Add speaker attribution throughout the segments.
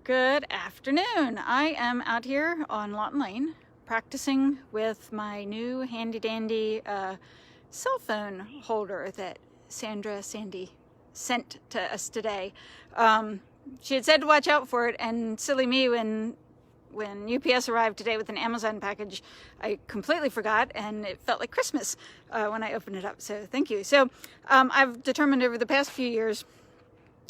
Speaker 1: Good afternoon. I am out here on Lawton Lane practicing with my new handy dandy cell phone holder that Sandy sent to us today. She had said to watch out for it, and silly me, when UPS arrived today with an Amazon package, I completely forgot, and it felt like Christmas when I opened it up, so thank you. So I've determined over the past few years,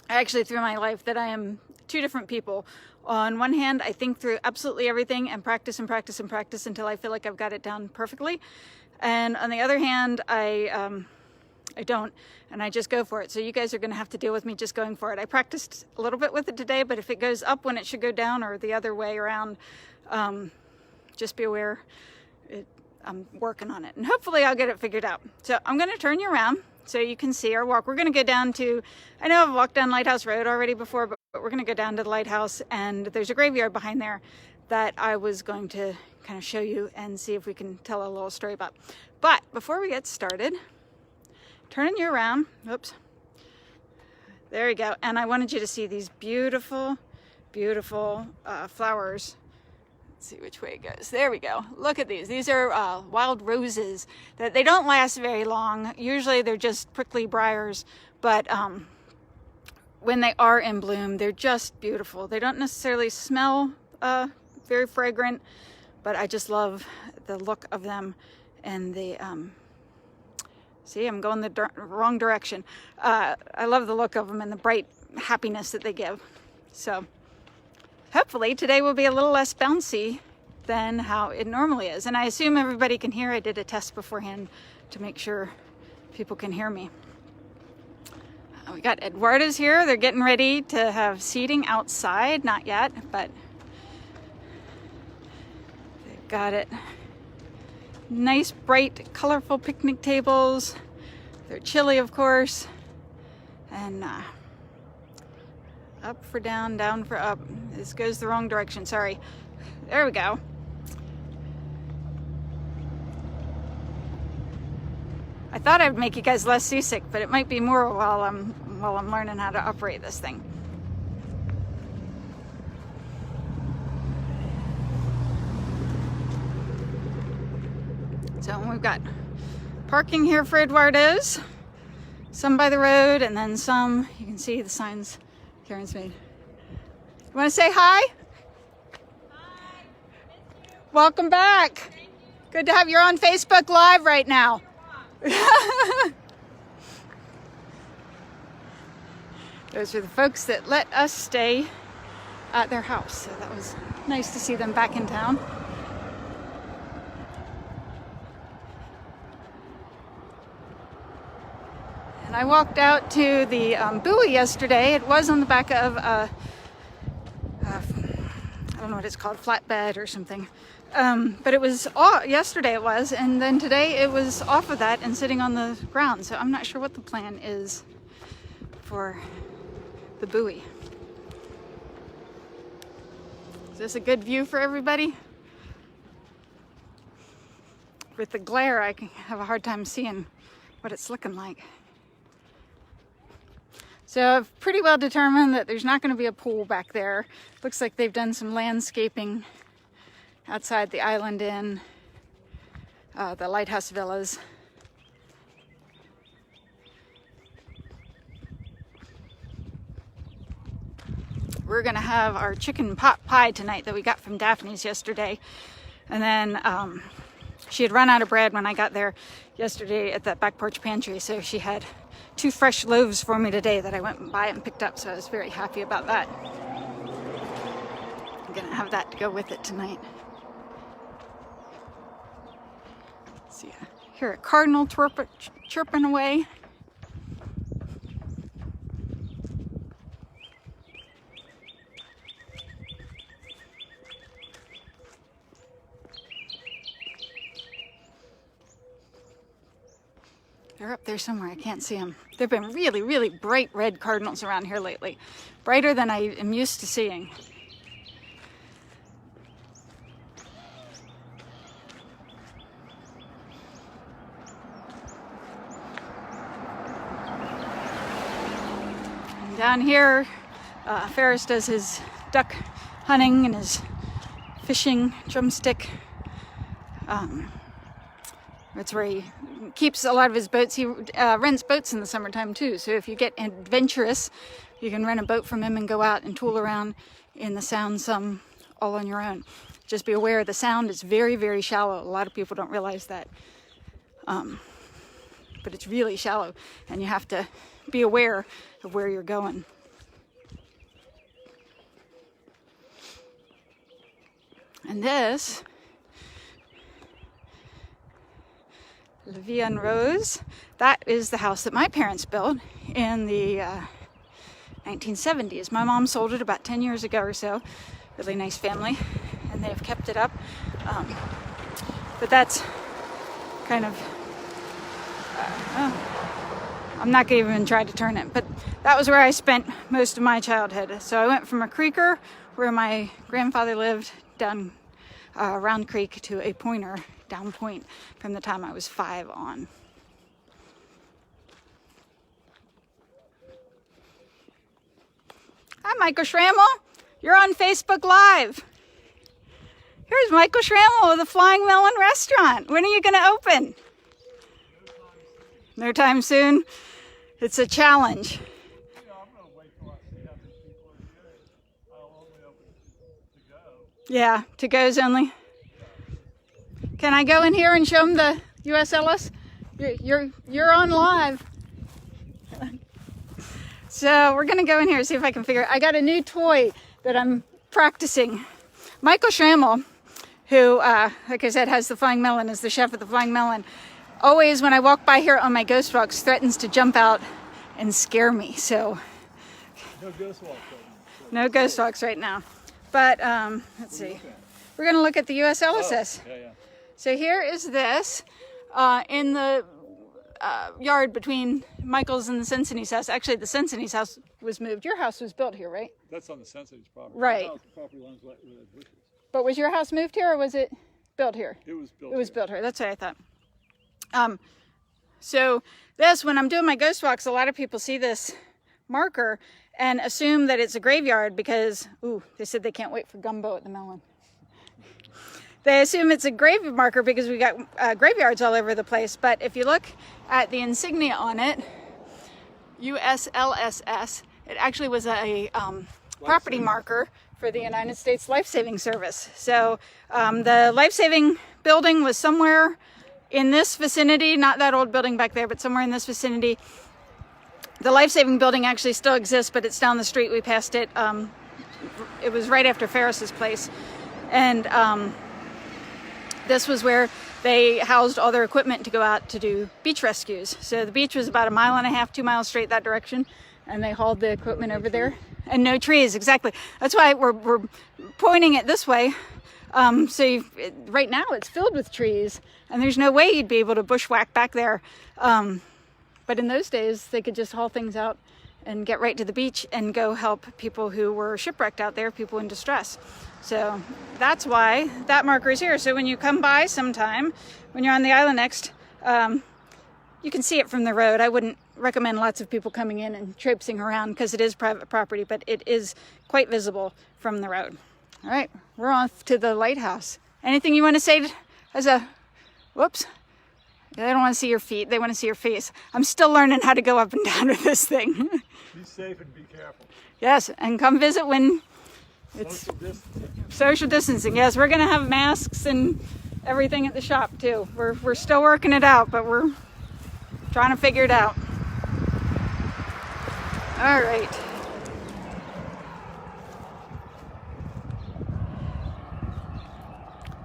Speaker 1: actually through my life, that I am two different people. On one hand, I think through absolutely everything and practice and practice and practice until I feel like I've got it down perfectly. And on the other hand, I don't, and I just go for it. So you guys are going to have to deal with me just going for it. I practiced a little bit with it today, but if it goes up when it should go down or the other way around, just be aware. I'm working on it, and hopefully I'll get it figured out. So I'm going to turn you around so you can see our walk. We're going to go down to, I know I've walked down Lighthouse Road already before, but we're going to go down to the lighthouse, and there's a graveyard behind there that I was going to kind of show you and see if we can tell a little story about. But before we get started, turning you around, oops, there you go. And I wanted you to see these beautiful, beautiful flowers. Let's see which way it goes. There we go. Look at these. These are wild roses. They don't last very long. Usually they're just prickly briars, but when they are in bloom, they're just beautiful. They don't necessarily smell very fragrant, but I just love the look of them. And the see, I'm going the wrong direction. I love the look of them and the bright happiness that they give. So hopefully today will be a little less bouncy than how it normally is. And I assume everybody can hear. I did a test beforehand to make sure people can hear me. We got Eduardo's here. They're getting ready to have seating outside. Not yet, but they've got it. Nice, bright, colorful picnic tables. They're chilly, of course. And up for down, down for up. This goes the wrong direction, sorry. There we go. I thought I'd make you guys less seasick, but it might be more while I'm learning how to operate this thing. So we've got parking here for Eduardo's, some by the road, and then some, you can see the signs Karen's made. You want to say hi?
Speaker 2: Hi. Miss you.
Speaker 1: Welcome back.
Speaker 2: Thank you.
Speaker 1: Good to have you on Facebook Live right now. Those are the folks that let us stay at their house. So that was nice to see them back in town. And I walked out to the buoy yesterday. It was on the back of I don't know what it's called, flatbed or something. But it was yesterday it was, and then today it was off of that and sitting on the ground. So I'm not sure what the plan is for the buoy. Is this a good view for everybody? With the glare, I can have a hard time seeing what it's looking like. So I've pretty well determined that there's not going to be a pool back there. Looks like they've done some landscaping outside the Island Inn, the Lighthouse Villas. We're going to have our chicken pot pie tonight that we got from Daphne's yesterday. And then she had run out of bread when I got there yesterday at that back porch pantry, so she had 2 fresh loaves for me today that I went and buy and picked up, so I was very happy about that. I'm gonna have that to go with it tonight. See, I hear a cardinal chirping away. They're up there somewhere, I can't see them. There've been really, really bright red cardinals around here lately. Brighter than I am used to seeing. And down here Ferris does his duck hunting and his fishing drumstick. That's where he keeps a lot of his boats. He rents boats in the summertime too. So if you get adventurous, you can rent a boat from him and go out and tool around in the Sound some all on your own. Just be aware the Sound is very, very shallow. A lot of people don't realize that. But it's really shallow and you have to be aware of where you're going. And this, La Vie en Rose, that is the house that my parents built in the 1970s. My mom sold it about 10 years ago or so. Really nice family, and they've kept it up. But that's kind of, I'm not going to even try to turn it, but that was where I spent most of my childhood. So I went from a creeker where my grandfather lived down Round Creek to a pointer down point from the time I was 5 on. Hi, Michael Schrammel. You're on Facebook Live. Here's Michael Schrammel with the Flying Melon Restaurant. When are you going to open? No time soon. It's a challenge.
Speaker 3: I'm going to wait till I see how many people are here. I'll only open to go.
Speaker 1: Yeah, to goes only. Can I go in here and show them the USLS? You're on live. So we're gonna go in here and see if I can figure. I got a new toy that I'm practicing. Michael Schrammel, who, like I said, has the Flying Melon, is the chef of the Flying Melon. Always, when I walk by here on my ghost walks, threatens to jump out and scare me. So
Speaker 3: No ghost walks.
Speaker 1: no ghost walks right now. But let's see. We're gonna look at the USLS.
Speaker 3: Oh, yeah.
Speaker 1: So here is this in the yard between Michael's and the Senseney's house. Actually, the Senseney's house was moved. Your house was built here, right?
Speaker 3: That's on the Senseney's property.
Speaker 1: Right.
Speaker 3: The property lines where the bushes.
Speaker 1: But was your house moved here or was it built here?
Speaker 3: It was built.
Speaker 1: It was built here. That's what I thought. So this, when I'm doing my ghost walks, a lot of people see this marker and assume that it's a graveyard because, they said they can't wait for gumbo at the Melon. They assume it's a grave marker because we got graveyards all over the place. But if you look at the insignia on it, USLSS, it actually was a property marker for the United States Lifesaving Service. So the Lifesaving building was somewhere in this vicinity, not that old building back there, but somewhere in this vicinity. The Lifesaving building actually still exists, but it's down the street. We passed it. It was right after Ferris's place. And this was where they housed all their equipment to go out to do beach rescues. So the beach was about 1.5 miles, 2 miles straight that direction, and they hauled the equipment over there. And no trees, exactly. That's why we're pointing it this way. So right now it's filled with trees, and there's no way you'd be able to bushwhack back there. But in those days, they could just haul things out and get right to the beach and go help people who were shipwrecked out there, people in distress. So that's why that marker is here. So when you come by sometime, when you're on the island next, you can see it from the road. I wouldn't recommend lots of people coming in and traipsing around because it is private property, but it is quite visible from the road. All right, we're off to the lighthouse. Anything you want to say as a, whoops. They don't want to see your feet. They want to see your face. I'm still learning how to go up and down with this thing.
Speaker 3: Be safe and be careful.
Speaker 1: Yes, and come visit when it's social distancing. Yes, we're going to have masks and everything at the shop too. We're still working it out, but we're trying to figure it out. All right.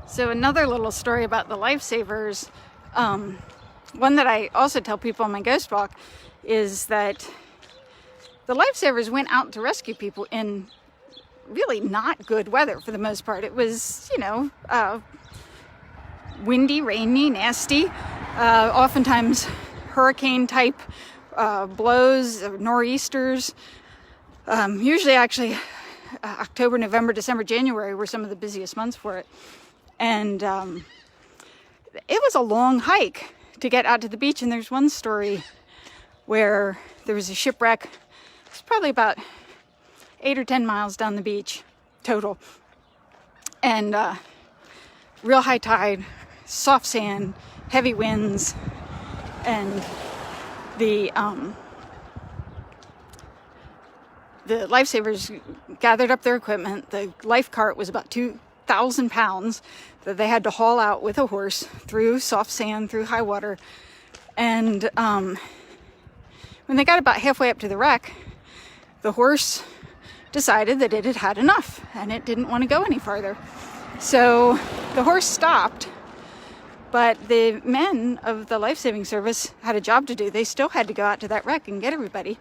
Speaker 1: So another little story about the lifesavers, one that I also tell people on my ghost walk, is that the lifesavers went out to rescue people in really not good weather for the most part. It was, windy, rainy, nasty, oftentimes hurricane type blows, nor'easters. Usually actually October, November, December, January were some of the busiest months for it. And it was a long hike to get out to the beach. And there's one story where there was a shipwreck. It's probably about 8 or 10 miles down the beach total. And real high tide, soft sand, heavy winds, and the lifesavers gathered up their equipment. The life cart was about 2,000 pounds that they had to haul out with a horse through soft sand, through high water. And when they got about halfway up to the wreck, the horse decided that it had had enough and it didn't want to go any farther. So the horse stopped, but the men of the life-saving service had a job to do. They still had to go out to that wreck and get everybody.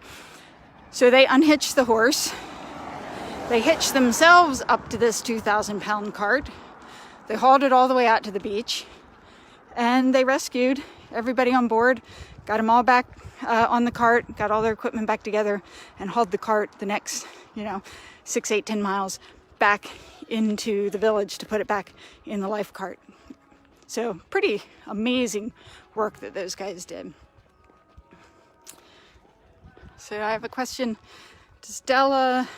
Speaker 1: So they unhitched the horse. They hitched themselves up to this 2,000-pound cart. They hauled it all the way out to the beach, and they rescued everybody on board, got them all back on the cart, got all their equipment back together, and hauled the cart the next, 6, 8, 10 miles back into the village to put it back in the life cart. So pretty amazing work that those guys did. So I have a question. Does Della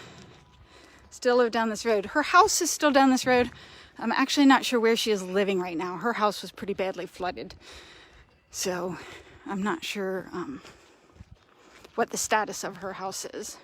Speaker 1: still live down this road? Her house is still down this road. I'm actually not sure where she is living right now. Her house was pretty badly flooded. So I'm not sure what the status of her house is.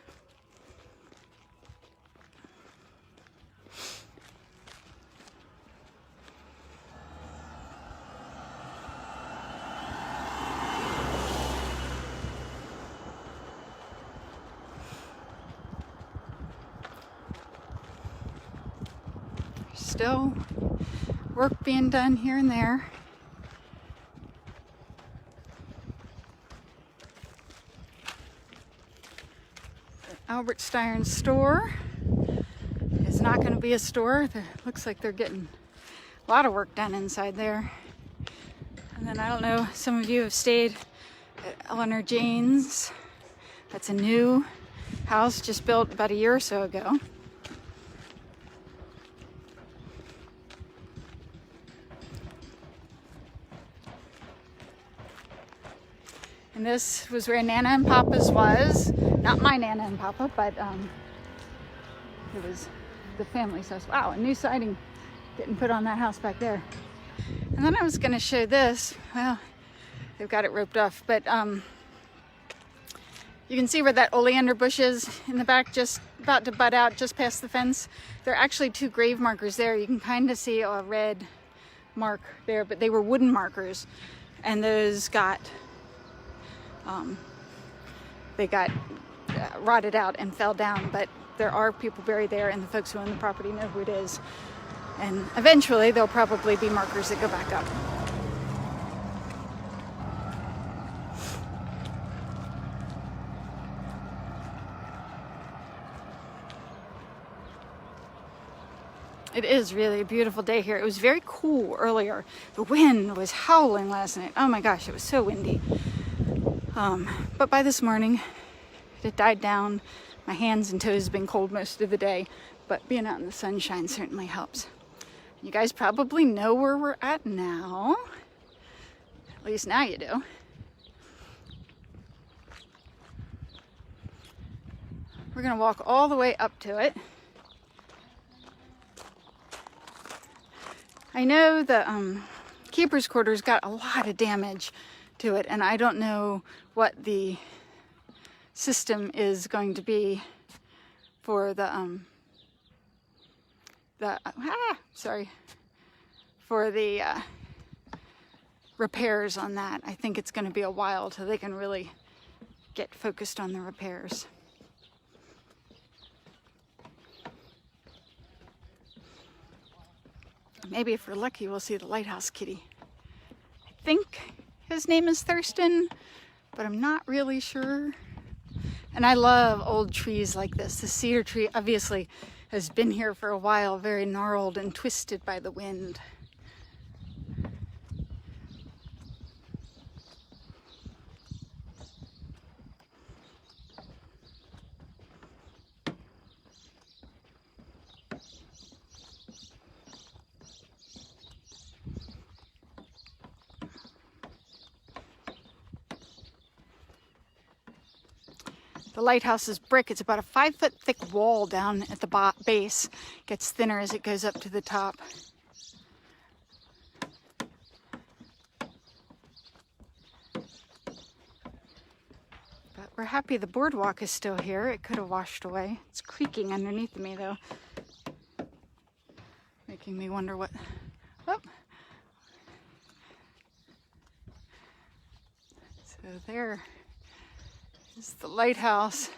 Speaker 1: Still work being done here and there. Albert Stein's store is not going to be a store. It looks like they're getting a lot of work done inside there. And then I don't know, some of you have stayed at Eleanor Janes. That's a new house just built about a year or so ago. And this was where Nana and Papa's was. Not my Nana and Papa, but it was the family's house. Wow, a new siding getting put on that house back there. And then I was gonna show this. Well, they've got it roped off, but you can see where that oleander bush is in the back, just about to bud out just past the fence. There are actually 2 grave markers there. You can kind of see a red mark there, but they were wooden markers. And those got rotted out and fell down, but there are people buried there, and the folks who own the property know who it is. And eventually there'll probably be markers that go back up. It is really a beautiful day here. It was very cool earlier. The wind was howling last night. Oh my gosh, it was so windy. But by this morning, it died down. My hands and toes have been cold most of the day, but being out in the sunshine certainly helps. You guys probably know where we're at now. At least now you do. We're gonna walk all the way up to it. I know the keeper's quarters got a lot of damage to it, and I don't know what the system is going to be for for the repairs on that. I think it's going to be a while till they can really get focused on the repairs. Maybe if we're lucky, we'll see the lighthouse kitty. I think his name is Thurston, but I'm not really sure. And I love old trees like this. The cedar tree obviously has been here for a while, very gnarled and twisted by the wind. The lighthouse is brick. It's about a 5-foot thick wall down at the base. It gets thinner as it goes up to the top. But we're happy the boardwalk is still here. It could have washed away. It's creaking underneath me though, making me wonder what... Oh. So there is the lighthouse.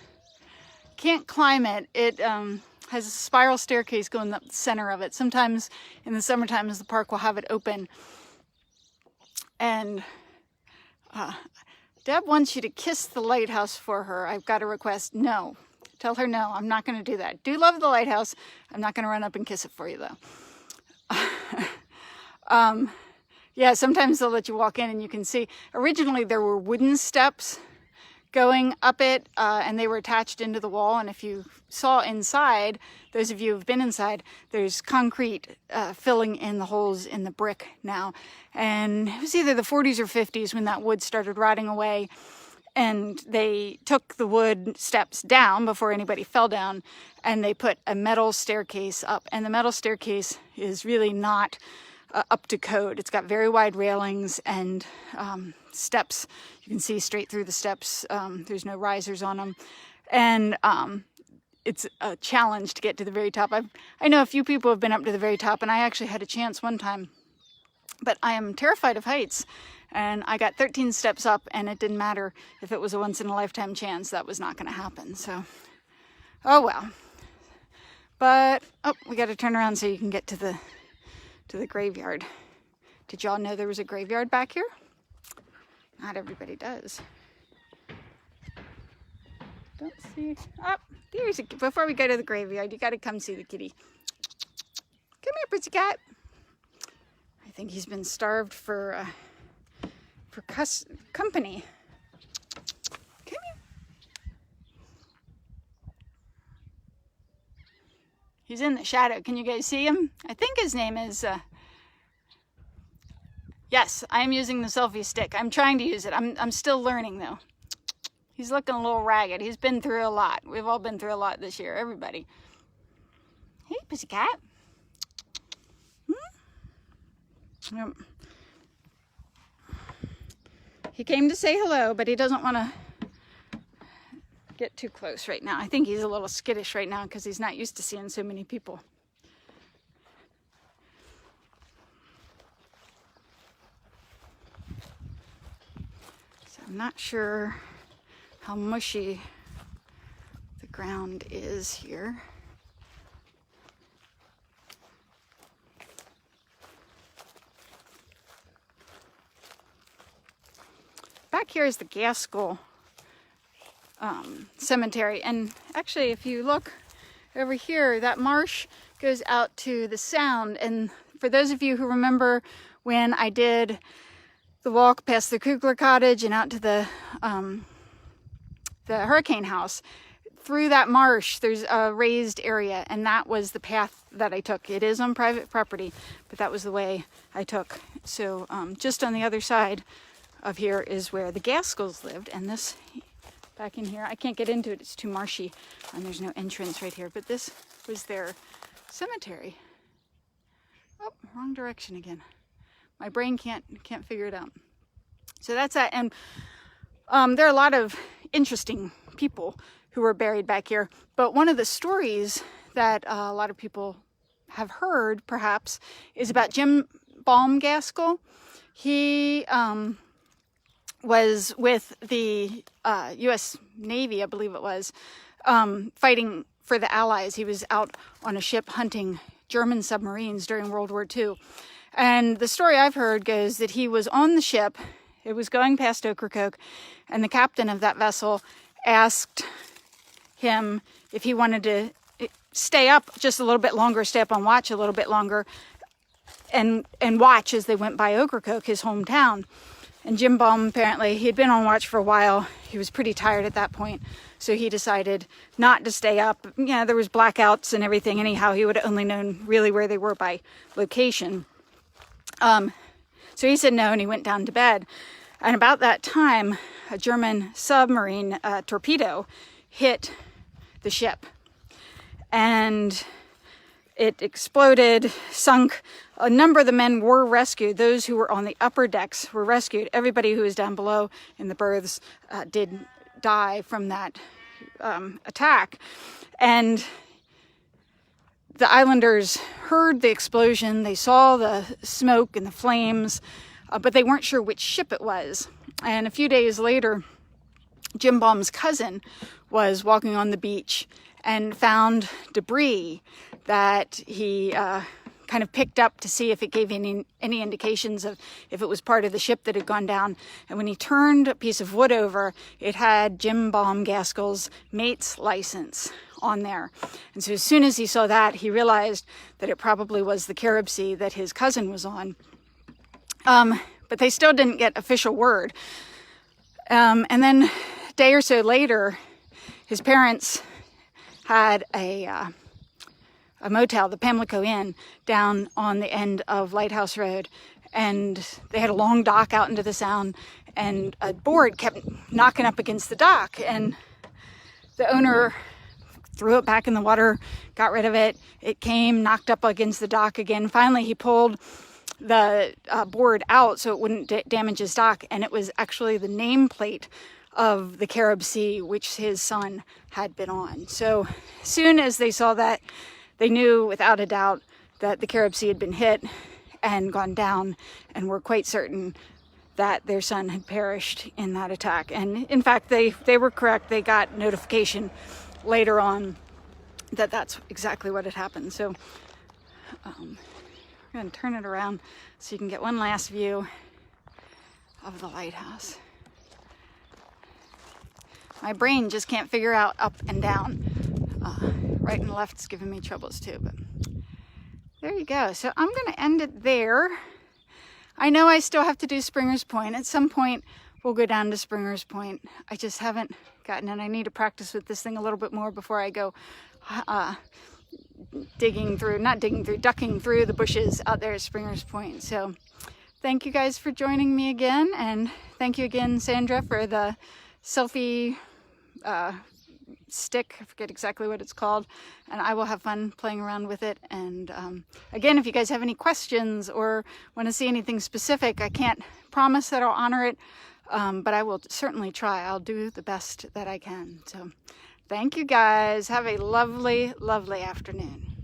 Speaker 1: Can't climb it. It has a spiral staircase going up the center of it. Sometimes in the summertime the park will have it open. And Deb wants you to kiss the lighthouse for her. I've got a request. No. Tell her no, I'm not going to do that. Do love the lighthouse. I'm not going to run up and kiss it for you though. Yeah, sometimes they'll let you walk in and you can see. Originally there were wooden steps going up it and they were attached into the wall. And if you saw inside, those of you who've been inside, there's concrete filling in the holes in the brick now. And it was either the 40s or 50s when that wood started rotting away. And they took the wood steps down before anybody fell down, and they put a metal staircase up. And the metal staircase is really not up to code. It's got very wide railings and steps. You can see straight through the steps. There's no risers on them. And it's a challenge to get to the very top. I know a few people have been up to the very top, and I actually had a chance one time. But I am terrified of heights. And I got 13 steps up, and it didn't matter if it was a once-in-a-lifetime chance. That was not going to happen. So, oh well. But, oh, we got to turn around so you can get to the graveyard. Did y'all know there was a graveyard back here? Not everybody does. Don't see. Oh, there's a, before we go to the graveyard, you got to come see the kitty. Come here, pussycat. I think he's been starved for company. Come here. He's in the shadow. Can you guys see him? I think his name is... Yes, I am using the selfie stick. I'm trying to use it. I'm still learning though. He's looking a little ragged. He's been through a lot. We've all been through a lot this year. Everybody. Hey, pussycat. Yep. He came to say hello, but he doesn't want to get too close right now. I think he's a little skittish right now because he's not used to seeing so many people. So I'm not sure how mushy the ground is here. Back here is the Gaskell Cemetery, and actually if you look over here, that marsh goes out to the Sound. And for those of you who remember when I did the walk past the Kugler Cottage and out to the Hurricane House, through that marsh there's a raised area, and that was the path that I took. It is on private property, but that was the way I took. So just on the other side of here is where the Gaskells lived, and this back in here, I can't get into it, it's too marshy, and there's no entrance right here, but this was their cemetery. Oh, wrong direction again. My brain can't figure it out. So that's that, and there are a lot of interesting people who were buried back here, but one of the stories that a lot of people have heard, perhaps, is about Jim Gaskell. He was with the U.S. Navy, I believe it was, fighting for the Allies. He was out on a ship hunting German submarines during World War II. And the story I've heard goes that he was on the ship, it was going past Ocracoke, and the captain of that vessel asked him if he wanted to stay up just a little bit longer, stay up on watch a little bit longer, and watch as they went by Ocracoke, his hometown. And Jim Baum, apparently, he had been on watch for a while. He was pretty tired at that point, so he decided not to stay up. Yeah, there was blackouts and everything. Anyhow, he would have only known really where they were by location. So he said no, and he went down to bed. And about that time, a German submarine, Torpedo, hit the ship, and it exploded, sunk. A number of the men were rescued. Those who were on the upper decks were rescued. Everybody who was down below in the berths did die from that attack. And the islanders heard the explosion. They saw the smoke and the flames, but they weren't sure which ship it was. And a few days later, Jim Baum's cousin was walking on the beach and found debris that he kind of picked up to see if it gave any indications of if it was part of the ship that had gone down. And when he turned a piece of wood over, it had Jim Baum Gaskell's mate's license on there. And so as soon as he saw that, he realized that it probably was the Carib Sea that his cousin was on. But they still didn't get official word. And then a day or so later, his parents had a motel, the Pamlico Inn, down on the end of Lighthouse Road. And they had a long dock out into the Sound, and a board kept knocking up against the dock. And the owner threw it back in the water, got rid of it. It came, knocked up against the dock again. Finally, he pulled the board out so it wouldn't damage his dock, and it was actually the nameplate of the Carib Sea, which his son had been on. So as soon as they saw that, they knew without a doubt that the Carib Sea had been hit and gone down, and were quite certain that their son had perished in that attack. And in fact, they were correct. They got notification later on that that's exactly what had happened. So we're going to turn it around so you can get one last view of the lighthouse. My brain just can't figure out up and down. Right and left's giving me troubles too, but there you go. So I'm going to end it there. I know I still have to do Springer's Point. At some point, we'll go down to Springer's Point. I just haven't gotten it. I need to practice with this thing a little bit more before I go ducking through the bushes out there at Springer's Point. So thank you guys for joining me again, and thank you again, Sandra, for the selfie stick. I forget exactly what it's called, and I will have fun playing around with it. And again, if you guys have any questions or want to see anything specific, I can't promise that I'll honor it, but I will certainly try. I'll do the best that I can. So thank you guys. Have a lovely, lovely afternoon.